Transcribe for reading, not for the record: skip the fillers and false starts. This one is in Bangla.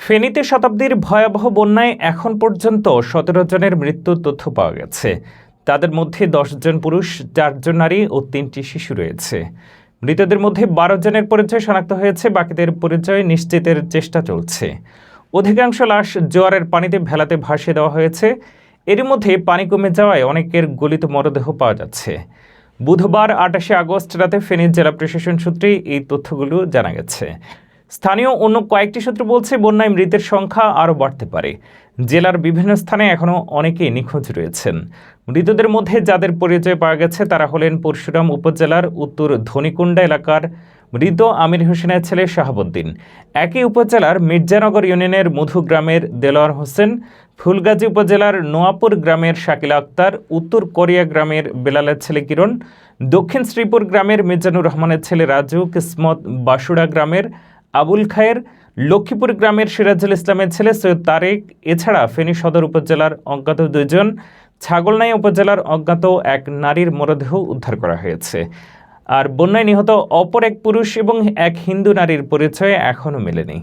ফেনীতে শতাব্দীর ভয়াবহ বন্যায় এখন পর্যন্ত ১৭ জনের মৃত্যুর তথ্য পাওয়া গেছে। তাদের মধ্যে ১০ জন পুরুষ, ৪ জন নারী ও ৩টি শিশু রয়েছে। মৃতদের মধ্যে ১২ জনের পরিচয় শনাক্ত হয়েছে, বাকিদের পরিচয় নিশ্চিতের চেষ্টা চলছে। অধিকাংশ লাশ জোয়ারের পানিতে ভেলাতে ভাসিয়ে দেওয়া হয়েছে। এরই মধ্যে পানি কমে যাওয়ায় অনেকের গলিত মরদেহ পাওয়া যাচ্ছে। বুধবার ২৮ আগস্ট রাতে ফেনী জেলা প্রশাসন সূত্রে এই তথ্যগুলো জানা গেছে। স্থানীয় অন্য কয়েকটি সূত্র বলছে, বন্যায় মৃতের সংখ্যা আরও বাড়তে পারে। জেলার বিভিন্ন স্থানে এখনও অনেকেই নিখোঁজ রয়েছেন। মৃতদের মধ্যে যাদের পরিচয় পাওয়া গেছে তারা হলেন পরশুরাম উপজেলার উত্তর ধনিকুণ্ডা এলাকার মৃত আমির হোসেনের ছেলে শাহাবুদ্দিন, একই উপজেলার মির্জানগর ইউনিয়নের মধু গ্রামের দেলোয়ার হোসেন, ফুলগাজী উপজেলার নোয়াপুর গ্রামের শাকিলা আক্তার, উত্তর কোরিয়া গ্রামের বেলালের ছেলে কিরণ, দক্ষিণ শ্রীপুর গ্রামের মিজানুর রহমানের ছেলে রাজু, কিসমত বাসুড়া গ্রামের আবুল খায়ের, লক্ষ্মীপুর গ্রামের সিরাজুল ইসলামের ছেলে সৈয়দ তারেক। এছাড়া ফেনী সদর উপজেলার অজ্ঞাত ২ জন, ছাগলনাই উপজেলার অজ্ঞাত এক নারীর মরদেহ উদ্ধার করা হয়েছে। আর বন্যায় নিহত অপর এক পুরুষ এবং এক হিন্দু নারীর পরিচয় এখনও মেলেনি।